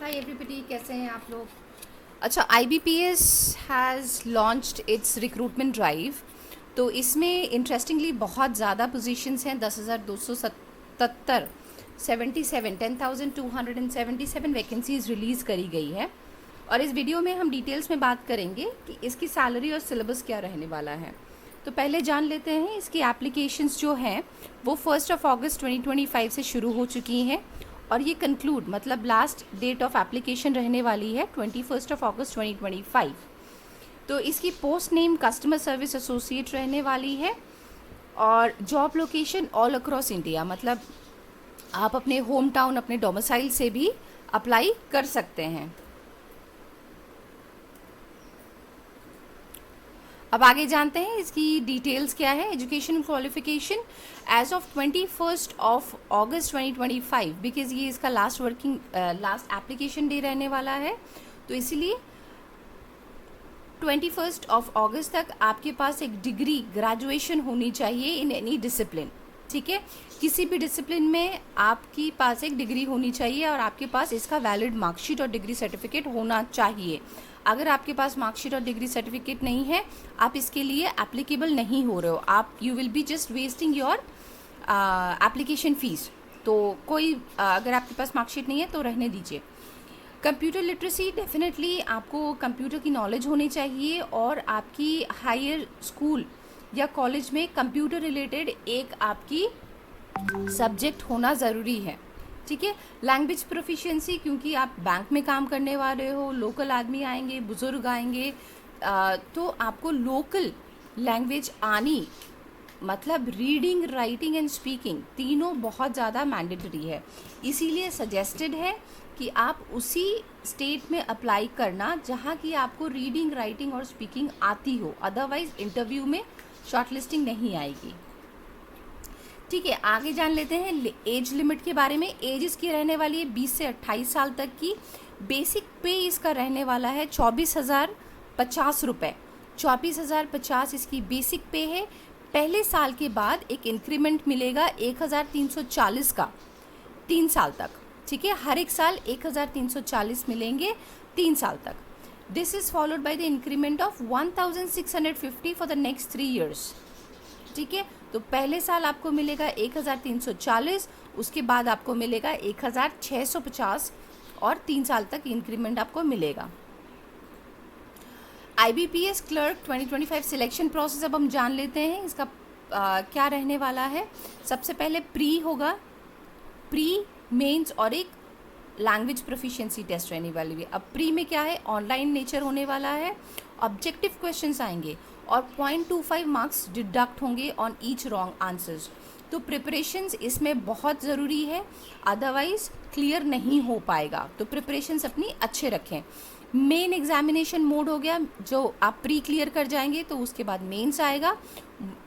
हाय everybody, कैसे हैं आप लोग। अच्छा, IBPS has launched it's recruitment drive. तो इसमें इंटरेस्टिंगली बहुत ज़्यादा पोजीशंस हैं। 10,277 10,277 वैकेंसीज रिलीज़ करी गई है। और इस वीडियो में हम डिटेल्स में बात करेंगे कि इसकी सैलरी और सिलेबस क्या रहने वाला है। तो पहले जान लेते हैं इसकी एप्लीकेशंस जो हैं वो 1 अगस्त 2025 से शुरू हो चुकी हैं और ये कंक्लूड मतलब लास्ट डेट ऑफ एप्लीकेशन रहने वाली है 21 अगस्त 2025। तो इसकी post name customer service associate रहने वाली है और job location all across India, मतलब आप अपने होम टाउन अपने डोमिसाइल से भी अप्लाई कर सकते हैं। अब आगे जानते हैं इसकी डिटेल्स क्या है। एजुकेशन क्वालिफिकेशन एज ऑफ 21 अगस्त 2025, बिकॉज ये इसका लास्ट एप्लीकेशन डे रहने वाला है, तो इसीलिए 21 अगस्त तक आपके पास एक डिग्री ग्रेजुएशन होनी चाहिए इन एनी डिसिप्लिन। ठीक है, किसी भी डिसिप्लिन में आपके पास एक डिग्री होनी चाहिए और आपके पास इसका वैलिड मार्कशीट और डिग्री सर्टिफिकेट होना चाहिए। अगर आपके पास मार्कशीट और डिग्री सर्टिफिकेट नहीं है, आप इसके लिए एप्लीकेबल नहीं हो रहे हो, आप you will be just wasting your application fees. तो अगर आपके पास मार्कशीट नहीं है तो रहने दीजिए। कंप्यूटर लिटरेसी, डेफिनेटली आपको कंप्यूटर की नॉलेज होनी चाहिए और आपकी हायर स्कूल या कॉलेज में कंप्यूटर रिलेटेड एक आपकी सब्जेक्ट होना ज़रूरी है। ठीक है, लैंग्वेज प्रोफिशिएंसी, क्योंकि आप बैंक में काम करने वाले हो, लोकल आदमी आएंगे, बुज़ुर्ग आएंगे, तो आपको लोकल लैंग्वेज आनी, मतलब रीडिंग, राइटिंग एंड स्पीकिंग तीनों बहुत ज़्यादा मैंडेटरी है। इसीलिए सजेस्टेड है कि आप उसी स्टेट में अप्लाई करना जहाँ की आपको रीडिंग, राइटिंग और स्पीकिंग आती हो, अदरवाइज इंटरव्यू में शॉर्टलिस्टिंग नहीं आएगी। ठीक है, आगे जान लेते हैं एज लिमिट के बारे में। एज इसकी रहने वाली है 20 से 28 साल तक की। बेसिक पे इसका रहने वाला है 24,050 रुपये। 24,050 इसकी बेसिक पे है। पहले साल के बाद एक इंक्रीमेंट मिलेगा 1,340 का 3 साल तक। ठीक है, हर एक साल 1,340 मिलेंगे 3 साल तक। This is followed by the increment of 1,650 for the next 3 years. ठीक है, तो पहले साल आपको मिलेगा 1,340, उसके बाद आपको मिलेगा 1,650 और 3 साल तक इंक्रीमेंट आपको मिलेगा। IBPS क्लर्क 2025 सिलेक्शन प्रोसेस अब हम जान लेते हैं इसका क्या रहने वाला है। सबसे पहले प्री होगा, प्री, मेंस और एक लैंग्वेज प्रोफिशिएंसी टेस्ट रहने वाली है। अब प्री में क्या है, ऑनलाइन नेचर होने वाला है, ऑब्जेक्टिव क्वेश्चंस आएंगे और 0.25 मार्क्स डिडक्ट होंगे ऑन ईच रॉन्ग आंसर्स। तो प्रिपरेशंस इसमें बहुत ज़रूरी है, अदरवाइज क्लियर नहीं हो पाएगा। तो प्रिपरेशंस अपनी अच्छे रखें। मेन एग्जामिनेशन मोड हो गया, जो आप प्री क्लियर कर जाएंगे तो उसके बाद मेंस आएगा।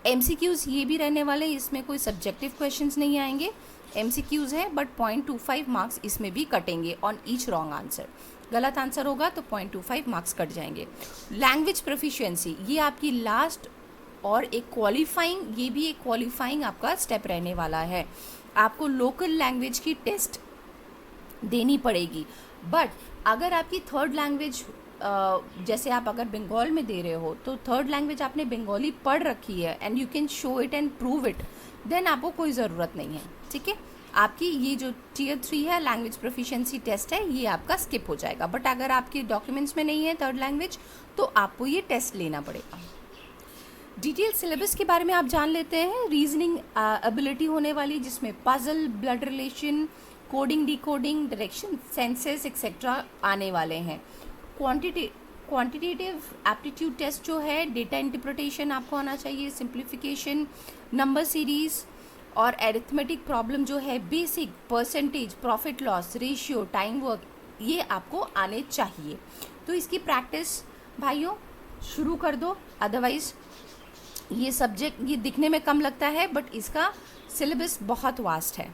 MCQs ये भी रहने वाले, इसमें कोई सब्जेक्टिव क्वेश्चंस नहीं आएंगे, MCQs है, बट 0.25 मार्क्स इसमें भी कटेंगे ऑन ईच रॉन्ग आंसर। गलत आंसर होगा तो 0.25 मार्क्स कट जाएंगे। लैंग्वेज प्रोफिशिएंसी ये आपकी लास्ट और एक क्वालिफाइंग, ये भी एक क्वालिफाइंग आपका स्टेप रहने वाला है। आपको लोकल लैंग्वेज की टेस्ट देनी पड़ेगी, बट अगर आपकी थर्ड लैंग्वेज, जैसे आप अगर बंगाल में दे रहे हो तो थर्ड लैंग्वेज आपने बंगाली पढ़ रखी है and you can show it and prove it, then आपको कोई ज़रूरत नहीं है। ठीक है, आपकी ये जो Tier 3 है लैंग्वेज प्रोफिशिएंसी टेस्ट है, ये आपका स्किप हो जाएगा। बट अगर आपके डॉक्यूमेंट्स में नहीं है थर्ड लैंग्वेज तो आपको ये टेस्ट लेना पड़ेगा। डिटेल सिलेबस के बारे में आप जान लेते हैं। रीजनिंग एबिलिटी होने वाली, जिसमें puzzle, blood relation, coding, decoding, direction senses etcetera आने वाले हैं। क्वांटिटेटिव एप्टीट्यूड टेस्ट जो है, डेटा इंटरप्रिटेशन आपको आना चाहिए, सिंप्लीफिकेशन, नंबर सीरीज़ और एरिथमेटिक प्रॉब्लम जो है, basic, percentage, profit loss, ratio, time work, ये आपको आने चाहिए। तो इसकी प्रैक्टिस भाइयों शुरू कर दो, अदरवाइज़ ये सब्जेक्ट ये दिखने में कम लगता है बट इसका सिलेबस बहुत वास्ट है।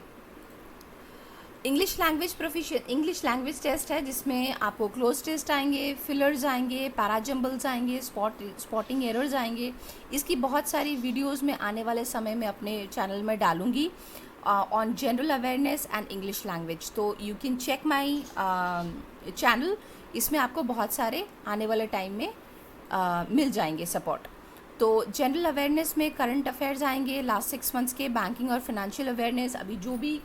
इंग्लिश लैंग्वेज टेस्ट है, जिसमें आपको क्लोज टेस्ट आएंगे, फिलर्स आएंगे, पैराजम्बल्स आएंगे, स्पॉटिंग एरर्स आएंगे। इसकी बहुत सारी वीडियोस में आने वाले समय में अपने चैनल में डालूंगी on general awareness and English language. तो you can check my channel. इसमें आपको बहुत सारे आने वाले टाइम में मिल जाएंगे सपोर्ट. तो जनरल अवेयरनेस में करंट अफेयर्स आएंगे लास्ट 6 मंथ्स के, बैंकिंग और फाइनेंशियल अवेयरनेस, अभी जो भी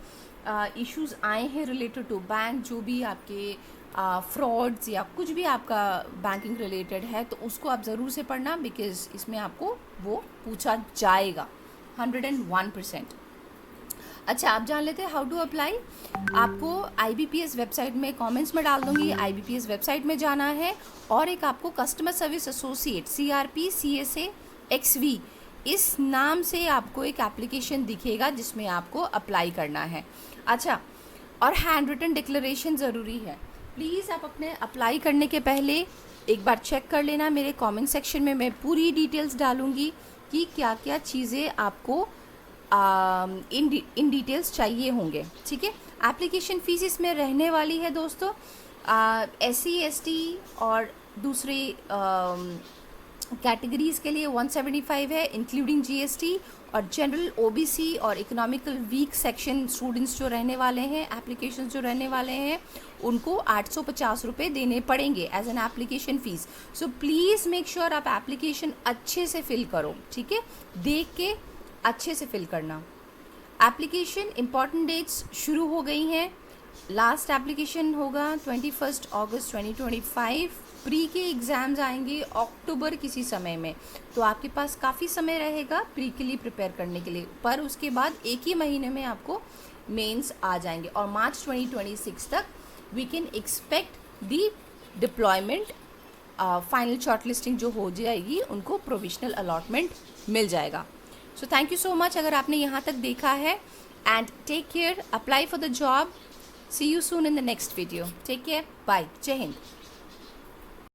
इश्यूज आए हैं रिलेटेड टू बैंक, जो भी आपके फ्रॉड्स या कुछ भी आपका बैंकिंग रिलेटेड है, तो उसको आप ज़रूर से पढ़ना, बिकॉज इसमें आपको वो पूछा जाएगा 101%. अच्छा, आप जान लेते हैं हाउ टू अप्लाई. आपको IBPS वेबसाइट में कमेंट्स में डाल दूंगी, IBPS वेबसाइट में जाना है, और एक आपको customer service associate CRP CSA XV इस नाम से आपको एक एप्लीकेशन दिखेगा जिसमें आपको अप्लाई करना है. अच्छा, और हैंड रिटन डिक्लेरेशन ज़रूरी है. प्लीज़ आप अपने अप्लाई करने के पहले एक बार चेक कर लेना. मेरे कमेंट सेक्शन में मैं पूरी डिटेल्स डालूंगी कि क्या क्या चीज़ें आपको इन डिटेल्स चाहिए होंगे. ठीक है. एप्लीकेशन फ़ीस इसमें रहने वाली है दोस्तों, SC ST और दूसरे कैटेगरीज़ के लिए 175 है इंक्लूडिंग GST, और जनरल OBC और इकोनॉमिकल वीक सेक्शन स्टूडेंट्स जो रहने वाले हैं, एप्लीकेशन जो रहने वाले हैं, उनको 850 रुपये देने पड़ेंगे as an application fees. So please make sure आप एप्लीकेशन अच्छे से फिल करो. ठीक है, देख के अच्छे से फिल करना. एप्लीकेशन इम्पॉर्टेंट डेट्स शुरू हो गई हैं. लास्ट एप्लीकेशन होगा 21 अगस्त 2025. प्री के एग्ज़ाम्स आएंगे अक्टूबर किसी समय में, तो आपके पास काफ़ी समय रहेगा प्री के लिए प्रिपेयर करने के लिए. पर उसके बाद एक ही महीने में आपको मेंस आ जाएंगे, और मार्च 2026 तक we can expect the deployment. Final shortlisting जो हो जाएगी उनको प्रोविजनल अलॉटमेंट मिल जाएगा. So thank you so much अगर आपने यहाँ तक देखा है, and take care, apply for the job. See you soon in the next video. Take care, bye, जय हिंद.